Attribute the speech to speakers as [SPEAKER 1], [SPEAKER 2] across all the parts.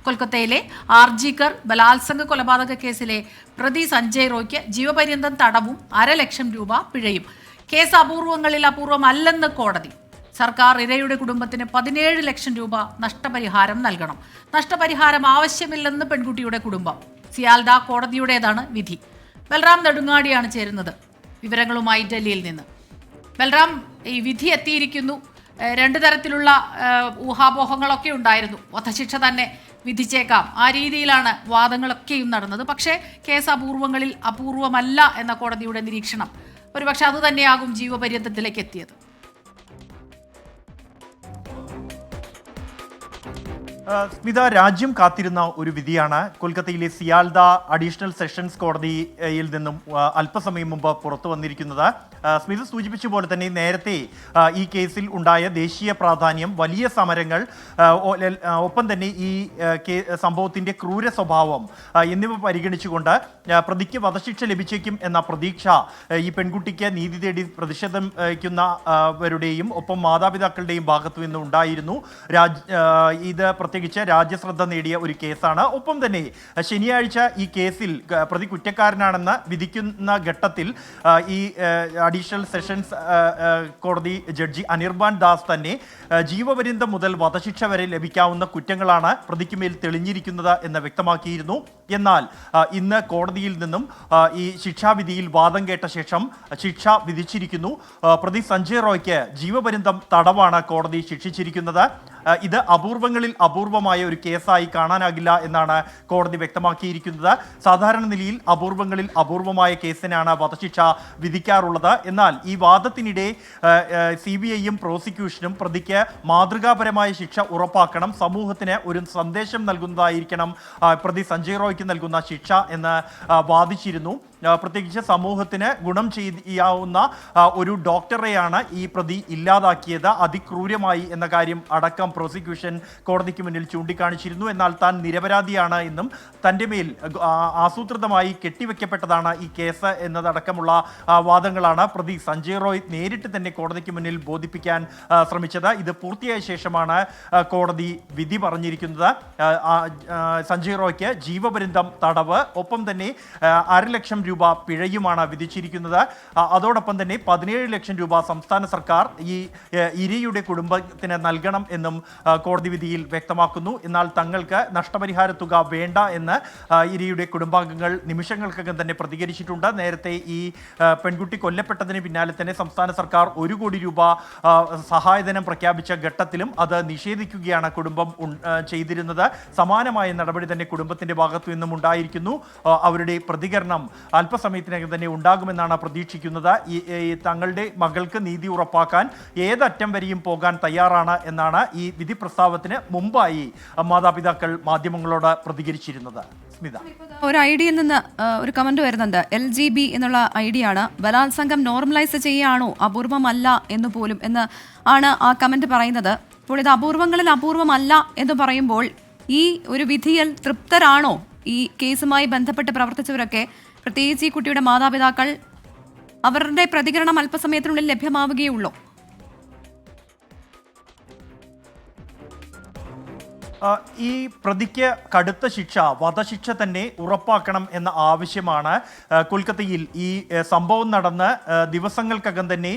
[SPEAKER 1] കൊൽക്കത്തയിലെ ആർജിക്കർ ബലാത്സംഗ കൊലപാതക കേസിലെ പ്രതി സഞ്ജയ് റോയ്ക്ക് ജീവപര്യന്തം തടവും 1.5 ലക്ഷം രൂപ പിഴയും. കേസ് അപൂർവങ്ങളിൽ അപൂർവമല്ലെന്ന് കോടതി. സർക്കാർ ഇരയുടെ കുടുംബത്തിന് 17 ലക്ഷം രൂപ നഷ്ടപരിഹാരം നൽകണം. നഷ്ടപരിഹാരം ആവശ്യമില്ലെന്ന് പെൺകുട്ടിയുടെ കുടുംബം. സിയാൽദ കോടതിയുടേതാണ് വിധി. ബൽറാം നെടുങ്ങാടിയാണ് ചേരുന്നത് വിവരങ്ങളുമായി ഡൽഹിയിൽ നിന്ന്. ബൽറാം, ഈ വിധി എത്തിയിരിക്കുന്നു. 2 തരത്തിലുള്ള ഊഹാപോഹങ്ങളൊക്കെ ഉണ്ടായിരുന്നു. വധശിക്ഷ തന്നെ വിധിച്ചേക്കാം, ആ രീതിയിലാണ് വാദങ്ങളൊക്കെയും നടന്നത്. പക്ഷേ കേസ് അപൂർവങ്ങളിൽ അപൂർവമല്ല എന്ന കോടതിയുടെ നിരീക്ഷണം ഒരുപക്ഷെ അതുതന്നെയാകും ജീവപര്യന്തത്തിലേക്ക് എത്തിയത്.
[SPEAKER 2] സ്മിത, രാജ്യം കാത്തിരുന്ന ഒരു വിധിയാണ് കൊൽക്കത്തയിലെ സിയാൽദ അഡീഷണൽ സെഷൻസ് കോടതിയിൽ നിന്നും അല്പസമയം മുമ്പ് പുറത്തു വന്നിരിക്കുന്നത്. സ്മിത സൂചിപ്പിച്ച പോലെ തന്നെ നേരത്തെ ഈ കേസിൽ ഉണ്ടായ ദേശീയ പ്രാധാന്യം, വലിയ സമരങ്ങൾ, ഒപ്പം തന്നെ ഈ സംഭവത്തിൻ്റെ ക്രൂര സ്വഭാവം എന്നിവ പരിഗണിച്ചുകൊണ്ട് പ്രതിക്ക് വധശിക്ഷ ലഭിച്ചേക്കും എന്ന പ്രതീക്ഷ ഈ പെൺകുട്ടിക്ക് നീതി തേടി പ്രതിഷേധിക്കുന്നവരുടെയും ഒപ്പം മാതാപിതാക്കളുടെയും ഭാഗത്തു നിന്ന് ഉണ്ടായിരുന്നു. ഇത് പ്രത്യേകിച്ച് രാജ്യശ്രദ്ധ നേടിയ ഒരു കേസാണ്. ഒപ്പം തന്നെ ശനിയാഴ്ച ഈ കേസിൽ പ്രതി കുറ്റക്കാരനാണെന്ന് വിധിക്കുന്ന ഘട്ടത്തിൽ ഈ അഡീഷണൽ സെഷൻസ് കോടതി ജഡ്ജി അനിർബാൻ ദാസ് തന്നെ ജീവപര്യന്തം മുതൽ വധശിക്ഷ വരെ ലഭിക്കാവുന്ന കുറ്റങ്ങളാണ് പ്രതിക്കുമേൽ തെളിഞ്ഞിരിക്കുന്നത് എന്ന് വ്യക്തമാക്കിയിരുന്നു. എന്നാൽ ഇന്ന് കോടതിയിൽ നിന്നും ഈ ശിക്ഷാവിധിയിൽ വാദം കേട്ട ശേഷം ശിക്ഷ വിധിച്ചിരിക്കുന്നു. പ്രതി സഞ്ജയ് റോയ്ക്ക് ജീവപര്യന്തം തടവാണ് കോടതി ശിക്ഷിച്ചിരിക്കുന്നത്. ഇത് അപൂർവങ്ങളിൽ അപൂർവമായ ഒരു കേസായി കാണാനാകില്ല എന്നാണ് കോടതി വ്യക്തമാക്കിയിരിക്കുന്നത്. സാധാരണ നിലയിൽ അപൂർവങ്ങളിൽ അപൂർവമായ കേസിനാണ് വധശിക്ഷ വിധിക്കാറുള്ളത്. എന്നാൽ ഈ വാദത്തിനിടെ CBIയും പ്രോസിക്യൂഷനും പ്രതിക്ക് മാതൃകാപരമായ ശിക്ഷ ഉറപ്പാക്കണം, സമൂഹത്തിന് ഒരു സന്ദേശം നൽകുന്നതായിരിക്കണം പ്രതി സഞ്ജയ് റോയ്ക്ക് നൽകുന്ന ശിക്ഷ എന്ന് വാദിച്ചിരുന്നു. പ്രത്യേകിച്ച് സമൂഹത്തിന് ഗുണം ചെയ്യാവുന്ന ഒരു ഡോക്ടറെയാണ് ഈ പ്രതി ഇല്ലാതാക്കിയത് അതിക്രൂരമായി എന്ന കാര്യം അടക്കം പ്രോസിക്യൂഷൻ കോടതിക്ക് മുന്നിൽ ചൂണ്ടിക്കാണിച്ചിരുന്നു. എന്നാൽ താൻ നിരപരാധിയാണ് എന്നും തൻ്റെ മേൽ ആസൂത്രിതമായി കെട്ടിവെക്കപ്പെട്ടതാണ് ഈ കേസ് എന്നതടക്കമുള്ള വാദങ്ങളാണ് പ്രതി സഞ്ജയ് റോയ് നേരിട്ട് തന്നെ കോടതിക്ക് മുന്നിൽ ബോധിപ്പിക്കാൻ ശ്രമിച്ചത്. ഇത് പൂർത്തിയായ ശേഷമാണ് കോടതി വിധി പറഞ്ഞിരിക്കുന്നത്. സഞ്ജയ് റോയ്ക്ക് ജീവപര്യന്തം തടവ്, ഒപ്പം തന്നെ 1.5 ലക്ഷം രൂപ പിഴയുമാണ് വിധിച്ചിരിക്കുന്നത്. അതോടൊപ്പം തന്നെ 17 ലക്ഷം രൂപ സംസ്ഥാന സർക്കാർ ഈ ഇരയുടെ കുടുംബത്തിന് നൽകണം എന്നും കോടതി വിധിയിൽ വ്യക്തമാക്കുന്നു. എന്നാൽ തങ്ങൾക്ക് നഷ്ടപരിഹാര തുക വേണ്ട എന്ന് ഇരയുടെ കുടുംബാംഗങ്ങൾ നിമിഷങ്ങൾക്കകം തന്നെ പ്രതികരിച്ചിട്ടുണ്ട്. നേരത്തെ ഈ പെൺകുട്ടി കൊല്ലപ്പെട്ടതിന് പിന്നാലെ തന്നെ സംസ്ഥാന സർക്കാർ 1 കോടി രൂപ സഹായധനം പ്രഖ്യാപിച്ച ഘട്ടത്തിലും അത് നിഷേധിക്കുകയാണ് കുടുംബം ചെയ്തിരുന്നത്. സമാനമായ നടപടി തന്നെ കുടുംബത്തിന്റെ ഭാഗത്തു നിന്നും ഉണ്ടായിരിക്കുന്നു. അവരുടെ പ്രതികരണം അല്പസമയത്തിനകം തന്നെ ഉണ്ടാകുമെന്നാണ് പ്രതീക്ഷിക്കുന്നത്. തങ്ങളുടെ മകൾക്ക് നീതി ഉറപ്പാക്കാൻ ഏതറ്റം വരെയും പോകാൻ തയ്യാറാണ് എന്നാണ് ഈ വിധി പ്രസ്താവത്തിന് മുമ്പായി മാതാപിതാക്കൾ മാധ്യമങ്ങളോട് പ്രതികരിച്ചിരുന്നത്. സ്മിത,
[SPEAKER 3] ഒരു ഐഡിയിൽ നിന്ന് ഒരു കമന്റ് വരുന്നുണ്ട്. LGB എന്നുള്ള ഐഡിയാണ്. ബലാത്സംഗം നോർമലൈസ് ചെയ്യുകയാണോ, അപൂർവമല്ല എന്ന് പോലും എന്ന് ആണ് ആ കമന്റ് പറയുന്നത്. അപ്പോൾ ഇത് അപൂർവങ്ങളിൽ അപൂർവമല്ല എന്ന് പറയുമ്പോൾ ഈ ഒരു വിധിയിൽ തൃപ്തരാണോ ഈ കേസുമായി ബന്ധപ്പെട്ട് പ്രവർത്തിച്ചവരൊക്കെ, പ്രത്യേകിച്ച് ഈ കുട്ടിയുടെ മാതാപിതാക്കൾ? അവരുടെ പ്രതികരണം അല്പസമയത്തിനുള്ളിൽ ലഭ്യമാവുകയുള്ളൂ.
[SPEAKER 2] ഈ പ്രതിക്ക് കടുത്ത ശിക്ഷ, വധശിക്ഷ തന്നെ ഉറപ്പാക്കണം എന്ന ആവശ്യമാണ് കൊൽക്കത്തയിൽ ഈ സംഭവം നടന്ന് ദിവസങ്ങൾക്കകം തന്നെ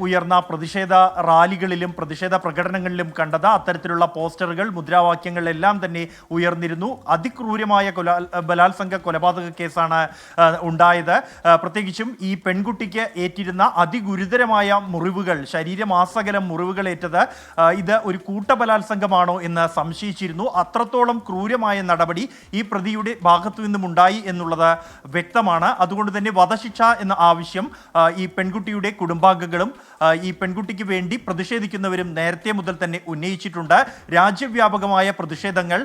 [SPEAKER 2] ഉയർന്ന പ്രതിഷേധ റാലികളിലും പ്രതിഷേധ പ്രകടനങ്ങളിലും കണ്ടത്. അത്തരത്തിലുള്ള പോസ്റ്ററുകൾ, മുദ്രാവാക്യങ്ങൾ എല്ലാം തന്നെ ഉയർന്നിരുന്നു. അതിക്രൂരമായ ബലാത്സംഗ കൊലപാതക കേസാണ് ഉണ്ടായത്. പ്രത്യേകിച്ചും ഈ പെൺകുട്ടിക്ക് ഏറ്റിരുന്ന അതിഗുരുതരമായ മുറിവുകൾ, ശരീരമാസകലം മുറിവുകൾ ഏറ്റത് ഇത് ഒരു കൂട്ടബലാത്സംഗമാണോ എന്ന് സംശയിച്ചിരുന്നു. അത്രത്തോളം ക്രൂരമായ നടപടി ഈ പ്രതിയുടെ ഭാഗത്തു നിന്നും ഉണ്ടായി എന്നുള്ളത് വ്യക്തമാണ്. അതുകൊണ്ട് തന്നെ വധശിക്ഷ എന്ന ആവശ്യം ഈ പെൺകുട്ടിയുടെ കുടുംബാംഗങ്ങളും ഈ പെൺകുട്ടിക്ക് വേണ്ടി പ്രതിഷേധിക്കുന്നവരും നേരത്തെ മുതൽ തന്നെ ഉന്നയിച്ചിട്ടുണ്ട്. രാജ്യവ്യാപകമായ പ്രതിഷേധങ്ങൾ,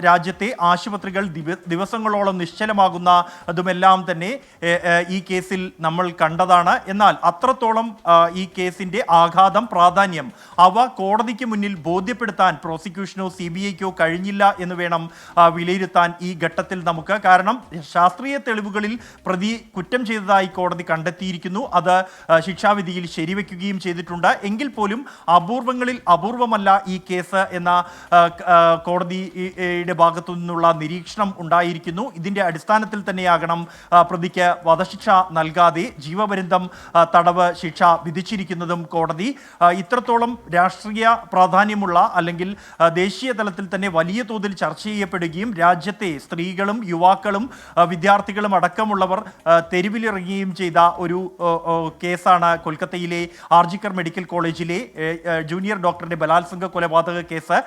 [SPEAKER 2] രാജ്യത്തെ ആശുപത്രികൾ ദിവസങ്ങളോളം നിശ്ചലമാകുന്ന അതുമെല്ലാം തന്നെ ഈ കേസിൽ നമ്മൾ കണ്ടതാണ്. എന്നാൽ അത്രത്തോളം ഈ കേസിന്റെ ആഘാതം, പ്രാധാന്യം അവ കോടതിക്ക് മുന്നിൽ ബോധ്യപ്പെടുത്താൻ പ്രോസിക്യൂഷനോ CBI CBIക്കോ കഴിഞ്ഞില്ല എന്ന് വേണം വിലയിരുത്താൻ ഈ ഘട്ടത്തിൽ നമുക്ക്. കാരണം ശാസ്ത്രീയ തെളിവുകളിൽ പ്രതി കുറ്റം ചെയ്തതായി കോടതി കണ്ടെത്തിയിരിക്കുന്നു. അത് ശിക്ഷാവിധിയിൽ ശരിവെക്കുകയും ചെയ്തിട്ടുണ്ട്. എങ്കിൽ പോലും അപൂർവങ്ങളിൽ അപൂർവമല്ല ഈ കേസ് എന്ന കോടതിയുടെ ഭാഗത്തു നിന്നുള്ള നിരീക്ഷണം ഉണ്ടായിരിക്കുന്നു. ഇതിന്റെ അടിസ്ഥാനത്തിൽ തന്നെയാകണം പ്രതിക്ക് വധശിക്ഷ നൽകാതെ ജീവപര്യന്തം തടവ് ശിക്ഷ വിധിച്ചിരിക്കുന്നതും കോടതി. ഇത്രത്തോളം രാഷ്ട്രീയ പ്രാധാന്യമുള്ള അല്ലെങ്കിൽ ദേശീയ തലത്തിൽ തന്നെ വലിയ തോതിൽ ചർച്ച ചെയ്യപ്പെടുകയും രാജ്യത്തെ സ്ത്രീകളും യുവാക്കളും വിദ്യാർത്ഥികളും അടക്കമുള്ളവർ തെരുവിലിറങ്ങുകയും ചെയ്ത ഒരു കേസാണ് കൊൽക്കത്തയിലെ ആർജിക്കർ മെഡിക്കൽ കോളേജിലെ ജൂനിയർ ഡോക്ടറുടെ ബലാത്സംഗ കൊലപാതക കേസ്.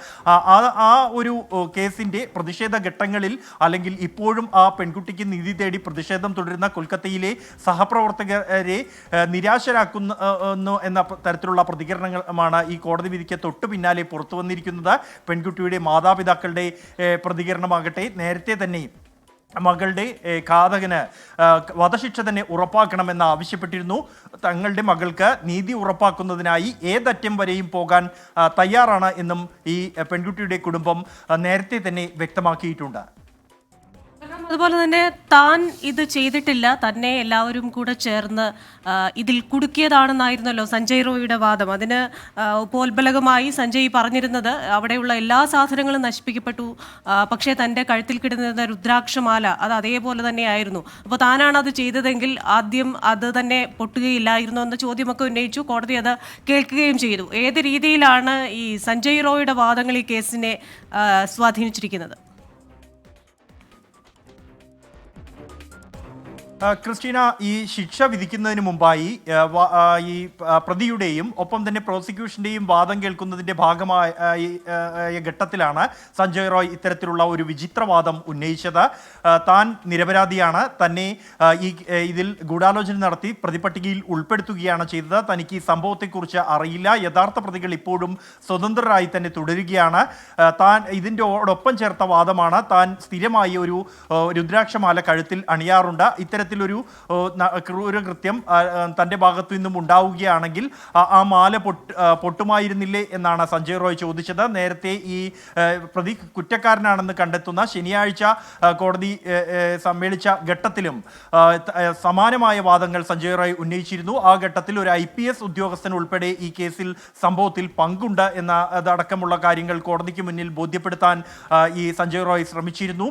[SPEAKER 2] ആ ഒരു കേസിന്റെ പ്രതിഷേധ ഘട്ടങ്ങളിൽ അല്ലെങ്കിൽ ഇപ്പോഴും ആ പെൺകുട്ടിക്ക് നീതി തേടി പ്രതിഷേധം തുടരുന്ന കൊൽക്കത്തയിലെ സഹപ്രവർത്തകരെ നിരാശരാക്കുന്നു എന്ന തരത്തിലുള്ള പ്രതികരണങ്ങളാണ് ഈ കോടതി വിധിക്ക് തൊട്ടു പിന്നാലെ പുറത്തു വന്നിരിക്കുന്നത്. പെൺകുട്ടിയുടെ മാതാപിതാക്കളുടെ പ്രതികരണമാകട്ടെ നേരത്തെ തന്നെ മകളുടെ ഘാതകന് വധശിക്ഷ തന്നെ ഉറപ്പാക്കണമെന്ന് ആവശ്യപ്പെട്ടിരുന്നു. തങ്ങളുടെ മകൾക്ക് നീതി ഉറപ്പാക്കുന്നതിനായി ഏതറ്റം വരെയും പോകാൻ തയ്യാറാണ് എന്നും ഈ പെൺകുട്ടിയുടെ കുടുംബം നേരത്തെ തന്നെ വ്യക്തമാക്കിയിട്ടുണ്ട്.
[SPEAKER 4] അതുപോലെ തന്നെ താൻ ഇത് ചെയ്തിട്ടില്ല, തന്നെ എല്ലാവരും കൂടെ ചേർന്ന് ഇതിൽ കുടുക്കിയതാണെന്നായിരുന്നല്ലോ സഞ്ജയ് റോയിയുടെ വാദം. അതിന് ഉപോത്ബലകമായി സഞ്ജയ് പറഞ്ഞിരുന്നത് അവിടെയുള്ള എല്ലാ സാധനങ്ങളും നശിപ്പിക്കപ്പെട്ടു, പക്ഷേ തൻ്റെ കഴുത്തിൽ കിടന്നിരുന്ന രുദ്രാക്ഷമാല അത് അതേപോലെ തന്നെയായിരുന്നു. അപ്പോൾ താനാണ് അത് ചെയ്തതെങ്കിൽ ആദ്യം അത് തന്നെ പൊട്ടുകയില്ലായിരുന്നു എന്ന ചോദ്യമൊക്കെ ഉന്നയിച്ചു. കോടതി അത് കേൾക്കുകയും ചെയ്തു. ഏത് രീതിയിലാണ് ഈ സഞ്ജയ് റോയിയുടെ വാദങ്ങൾ ഈ കേസിനെ സ്വാധീനിച്ചിരിക്കുന്നത്?
[SPEAKER 2] ക്രിസ്റ്റീന, ഈ ശിക്ഷ വിധിക്കുന്നതിന് മുമ്പായി ഈ പ്രതിയുടെയും ഒപ്പം തന്നെ പ്രോസിക്യൂഷന്റെയും വാദം കേൾക്കുന്നതിന്റെ ഭാഗമായ ഘട്ടത്തിലാണ് സഞ്ജയ് റോയ് ഇത്തരത്തിലുള്ള ഒരു വിചിത്രവാദം ഉന്നയിച്ചത്. താൻ നിരപരാധിയാണ്, തന്നെ ഇതിൽ ഗൂഢാലോചന നടത്തി പ്രതിപട്ടികയിൽ ഉൾപ്പെടുത്തുകയാണ് ചെയ്തത്, തനിക്ക് ഈ സംഭവത്തെക്കുറിച്ച് അറിയില്ല, യഥാർത്ഥ പ്രതികൾ ഇപ്പോഴും സ്വതന്ത്രരായി തന്നെ തുടരുകയാണ്. താൻ ഇതിൻ്റെയോടൊപ്പം ചേർത്ത വാദമാണ് താൻ സ്ഥിരമായി ഒരു രുദ്രാക്ഷമാല കഴുത്തിൽ അണിയാറുണ്ട്, ഇത്തരത്തിൽ ഒരു ക്രൂരകൃത്യം തൻ്റെ ഭാഗത്തു നിന്നും ഉണ്ടാവുകയാണെങ്കിൽ ആ മാല പൊട്ടുമായിരുന്നില്ലേ എന്നാണ് സഞ്ജയ് റോയ് ചോദിച്ചത്. നേരത്തെ ഈ പ്രതി കുറ്റക്കാരനാണെന്ന് കണ്ടെത്തുന്ന ശനിയാഴ്ച കോടതി സമ്മേളിച്ച ഘട്ടത്തിലും സമാനമായ വാദങ്ങൾ സഞ്ജയ് റോയ് ഉന്നയിച്ചിരുന്നു. ആ ഘട്ടത്തിൽ ഒരു IPS ഉദ്യോഗസ്ഥൻ ഉൾപ്പെടെ ഈ കേസിൽ സംഭവത്തിൽ പങ്കുണ്ട് എന്നതടക്കമുള്ള കാര്യങ്ങൾ കോടതിക്ക് മുന്നിൽ ബോധ്യപ്പെടുത്താൻ ഈ സഞ്ജയ് റോയ് ശ്രമിച്ചിരുന്നു.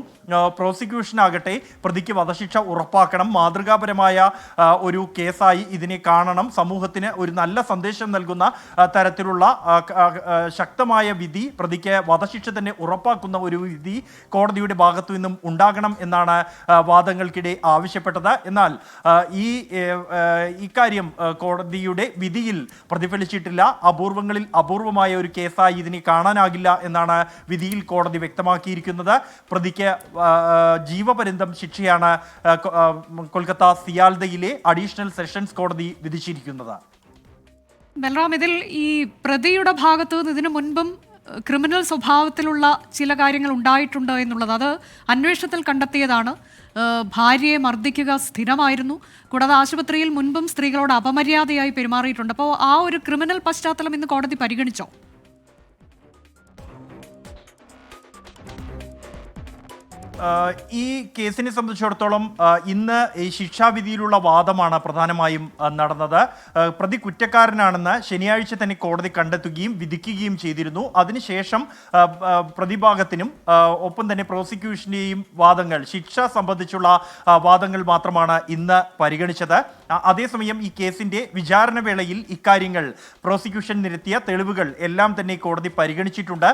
[SPEAKER 2] പ്രോസിക്യൂഷനാകട്ടെ പ്രതിക്ക് വധശിക്ഷ ഉറപ്പാക്കണം, മാതൃകാപരമായ ഒരു കേസായി ഇതിനെ കാണണം, സമൂഹത്തിന് ഒരു നല്ല സന്ദേശം നൽകുന്ന തരത്തിലുള്ള ശക്തമായ വിധി, പ്രതിക്ക് വധശിക്ഷ തന്നെ ഉറപ്പാക്കുന്ന ഒരു വിധി കോടതിയുടെ ഭാഗത്തു നിന്നും ഉണ്ടാകണം എന്നാണ് വാദങ്ങൾക്കിടെ ആവശ്യപ്പെട്ടത്. എന്നാൽ ഇക്കാര്യം കോടതിയുടെ വിധിയിൽ പ്രതിഫലിച്ചിട്ടില്ല. അപൂർവങ്ങളിൽ അപൂർവമായ ഒരു കേസായി ഇതിനെ കാണാനാകില്ല എന്നാണ് വിധിയിൽ കോടതി വ്യക്തമാക്കിയിരിക്കുന്നത്. പ്രതിക്ക് ജീവപര്യന്തം ശിക്ഷയാണ് കൊൽക്കത്ത സിയാൽദയിലെ അഡീഷണൽ സെഷൻസ് കോടതി വിധിച്ചിരിക്കുന്നത്.
[SPEAKER 5] ബൽറാം, ഇതിൽ ഈ പ്രതിയുടെ ഭാഗത്തു നിന്ന് ഇതിനു മുൻപും ക്രിമിനൽ സ്വഭാവത്തിലുള്ള ചില കാര്യങ്ങൾ ഉണ്ടായിട്ടുണ്ട് എന്നുള്ളത് അത് അന്വേഷണത്തിൽ കണ്ടെത്തിയതാണ്. ഭാര്യയെ മർദ്ദിക്കുക സ്ഥിരമായിരുന്നു, കൂടാതെ ആശുപത്രിയിൽ മുൻപും സ്ത്രീകളോട് അപമര്യാദയായി പെരുമാറിയിട്ടുണ്ട്. അപ്പോൾ ആ ഒരു ക്രിമിനൽ പശ്ചാത്തലം ഇന്ന് കോടതി പരിഗണിച്ചോ?
[SPEAKER 2] ഈ കേസിനെ സംബന്ധിച്ചിടത്തോളം ഇന്ന് ഈ ശിക്ഷാവിധിയിലുള്ള വാദമാണ് പ്രധാനമായും നടന്നത്. പ്രതി കുറ്റക്കാരനാണെന്ന് ശനിയാഴ്ച തന്നെ കോടതി കണ്ടെത്തുകയും വിധിക്കുകയും ചെയ്തിരുന്നു. അതിനുശേഷം പ്രതിഭാഗത്തിനും ഒപ്പം തന്നെ പ്രോസിക്യൂഷൻ്റെയും വാദങ്ങൾ, ശിക്ഷ സംബന്ധിച്ചുള്ള വാദങ്ങൾ മാത്രമാണ് ഇന്ന് പരിഗണിച്ചത്. അതേസമയം ഈ കേസിൻ്റെ വിചാരണ വേളയിൽ ഇക്കാര്യങ്ങൾ പ്രോസിക്യൂഷൻ നിരത്തിയ തെളിവുകൾ എല്ലാം തന്നെ കോടതി പരിഗണിച്ചിട്ടുണ്ട്.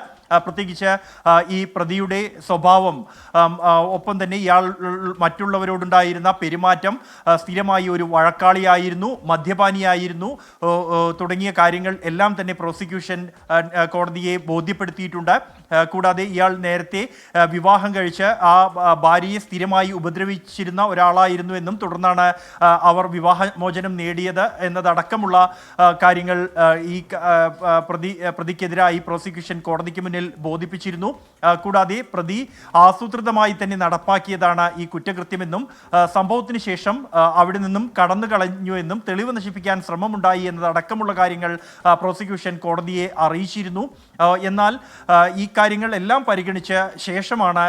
[SPEAKER 2] പ്രത്യേകിച്ച് ഈ പ്രതിയുടെ സ്വഭാവം, ഒപ്പം തന്നെ ഇയാൾ മറ്റുള്ളവരോടുണ്ടായിരുന്ന പെരുമാറ്റം, സ്ഥിരമായി ഒരു വഴക്കാളിയായിരുന്നു, മദ്യപാനിയായിരുന്നു തുടങ്ങിയ കാര്യങ്ങൾ എല്ലാം തന്നെ പ്രോസിക്യൂഷൻ കോടതിയെ ബോധ്യപ്പെടുത്തിയിട്ടുണ്ട്. കൂടാതെ ഇയാൾ നേരത്തെ വിവാഹം കഴിച്ച് ആ ഭാര്യയെ സ്ഥിരമായി ഉപദ്രവിച്ചിരുന്ന ഒരാളായിരുന്നു എന്നും തുടർന്നാണ് അവർ വിവാഹമോചനം നേടിയത് എന്നതടക്കമുള്ള കാര്യങ്ങൾ ഈ പ്രതിക്കെതിരായി പ്രോസിക്യൂഷൻ കോടതിക്ക് മുന്നിൽ ബോധിപ്പിച്ചിരുന്നു. കൂടാതെ പ്രതി ആസൂത്രിതമായി തന്നെ നടപ്പാക്കിയതാണ് ഈ കുറ്റകൃത്യമെന്നും സംഭവത്തിന് ശേഷം അവിടെ നിന്നും കടന്നു കളഞ്ഞു എന്നും തെളിവ് നശിപ്പിക്കാൻ ശ്രമമുണ്ടായി എന്നതടക്കമുള്ള കാര്യങ്ങൾ പ്രോസിക്യൂഷൻ കോടതിയെ അറിയിച്ചിരുന്നു. എന്നാൽ ഈ കാര്യങ്ങൾ എല്ലാം പരിഗണിച്ച് ശേഷമാണ്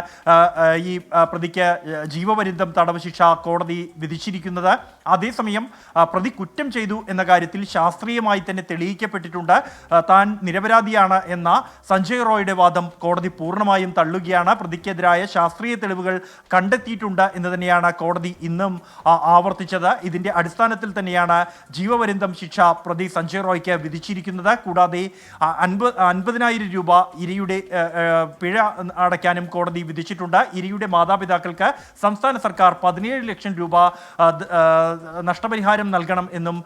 [SPEAKER 2] ഈ പ്രതിക്ക് ജീവപര്യന്തം തടവ് ശിക്ഷ കോടതി വിധിച്ചിരിക്കുന്നത്. അതേസമയം പ്രതി കുറ്റം ചെയ്തു എന്ന കാര്യത്തിൽ ശാസ്ത്രീയമായി തന്നെ തെളിയിക്കപ്പെട്ടിട്ടുണ്ട്. താൻ നിരപരാധിയാണ് എന്ന സഞ്ജയ് റോയുടെ വാദം കോടതി പൂർണ്ണമായും തള്ളുകയാണ്. പ്രതിക്കെതിരായ ശാസ്ത്രീയ തെളിവുകൾ കണ്ടെത്തിയിട്ടുണ്ട് എന്ന് തന്നെയാണ് കോടതി ഇന്നും ആവർത്തിച്ചത്. ഇതിന്റെ അടിസ്ഥാനത്തിൽ തന്നെയാണ് ജീവപര്യന്തം ശിക്ഷ പ്രതി സഞ്ജയ് റോയ്ക്ക് വിധിച്ചിരിക്കുന്നത്. കൂടാതെ 50,000 രൂപ ഇരയുടെ പിഴ അടയ്ക്കാനും കോടതി വിധിച്ചിട്ടുണ്ട്. ഇരയുടെ മാതാപിതാക്കൾക്ക് സംസ്ഥാന സർക്കാർ 17 ലക്ഷം രൂപ നഷ്ടപരിഹാരം നൽകണം എന്നും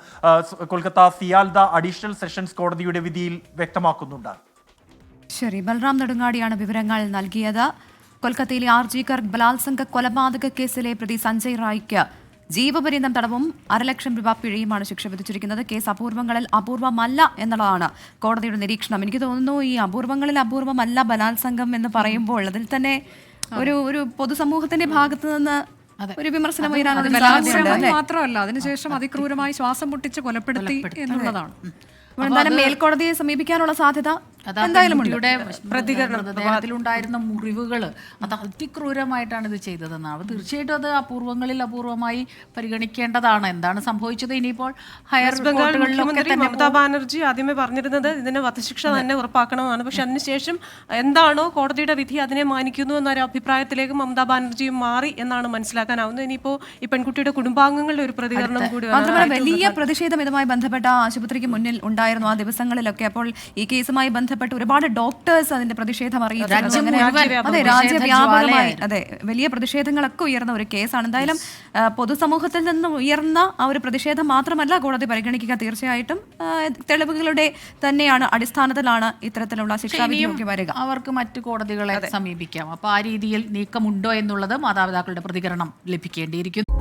[SPEAKER 2] കൊൽക്കത്ത സിയാൽദ അഡീഷണൽ സെഷൻസ് കോടതിയുടെ വിധിയിൽ വ്യക്തമാക്കുന്നുണ്ട്.
[SPEAKER 3] ശരി, ബൽറാം നെടുങ്ങാടിയാണ് വിവരങ്ങൾ നൽകിയത്. കൊൽക്കത്തയിലെ ആർജിക്കർ ബലാത്സംഗ കൊലപാതക കേസിലെ പ്രതി സഞ്ജയ് റായ്ക്ക് ജീവപര്യന്തം തടവും 1.5 ലക്ഷം രൂപ പിഴയുമാണ് ശിക്ഷ വിധിച്ചിരിക്കുന്നത്. കേസ് അപൂർവങ്ങളിൽ അപൂർവമല്ല എന്നുള്ളതാണ് കോടതിയുടെ നിരീക്ഷണം. എനിക്ക് തോന്നുന്നു ഈ അപൂർവങ്ങളിൽ അപൂർവമല്ല ബലാത്സംഗം എന്ന് പറയുമ്പോൾ അതിൽ തന്നെ ഒരു പൊതുസമൂഹത്തിന്റെ ഭാഗത്ത് നിന്ന് ഒരു വിമർശനം ഉയരാനുള്ള സാധ്യതയുണ്ട്.
[SPEAKER 5] മാത്രമല്ല അതിനുശേഷം അതിക്രൂരമായി ശ്വാസം മുട്ടിച്ച് കൊലപ്പെടുത്തി എന്നുള്ളതാണ്.
[SPEAKER 3] എന്തായാലും മേൽക്കോടതിയെ സമീപിക്കാനുള്ള സാധ്യത എന്തായാലും
[SPEAKER 1] പ്രതികരണത്തിലുണ്ടായിരുന്ന മുറിവുകൾ അത് അതിക്രൂരമായിട്ടാണ് ഇത് ചെയ്തതെന്നാണ്. തീർച്ചയായിട്ടും അത് അപൂർവങ്ങളിൽ അപൂർവമായി പരിഗണിക്കേണ്ടതാണ്. എന്താണ് സംഭവിച്ചത് ഇനിയിപ്പോൾ ഹയർ
[SPEAKER 4] മുഖ്യമന്ത്രി മമതാ ബാനർജി ആദ്യമേ പറഞ്ഞിരുന്നത് ഇതിന് വധശിക്ഷ തന്നെ ഉറപ്പാക്കണമെന്നാണ്. പക്ഷെ അതിനുശേഷം എന്താണോ കോടതിയുടെ വിധി അതിനെ മാനിക്കുന്നു എന്നൊരു അഭിപ്രായത്തിലേക്ക് മമതാ ബാനർജിയും മാറി എന്നാണ് മനസ്സിലാക്കാനാവുന്നത്. ഇനിയിപ്പോ ഈ പെൺകുട്ടിയുടെ കുടുംബാംഗങ്ങളുടെ ഒരു പ്രതികരണം കൂടി
[SPEAKER 3] മാത്രമല്ല വലിയ പ്രതിഷേധം ഇതുമായി ബന്ധപ്പെട്ട ആശുപത്രിക്ക് മുന്നിൽ ഉണ്ടായിരുന്നു ആ ദിവസങ്ങളിലൊക്കെ. അപ്പോൾ ഈ കേസുമായി ബന്ധപ്പെട്ട് ഒരുപാട് ഡോക്ടേഴ്സ് അതിന്റെ പ്രതിഷേധം അറിയിച്ചു. അതെ, രാജ്യവ്യാപകമായി അതെ വലിയ പ്രതിഷേധങ്ങളൊക്കെ ഉയർന്ന ഒരു കേസാണ്. എന്തായാലും പൊതുസമൂഹത്തിൽ നിന്ന് ഉയർന്ന ആ ഒരു പ്രതിഷേധം മാത്രമല്ല കോടതി പരിഗണിക്കുക. തീർച്ചയായിട്ടും തെളിവുകളുടെ തന്നെയാണ് അടിസ്ഥാനത്തിലാണ് ഇത്തരത്തിലുള്ള ശിക്ഷാവിധിയൊക്കെ വരിക.
[SPEAKER 1] അവർക്ക് മറ്റു കോടതികളെ സമീപിക്കാം. അപ്പൊ ആ രീതിയിൽ നീക്കമുണ്ടോ എന്നുള്ളത് മാതാപിതാക്കളുടെ പ്രതികരണം ലഭിക്കേണ്ടിയിരിക്കുന്നു.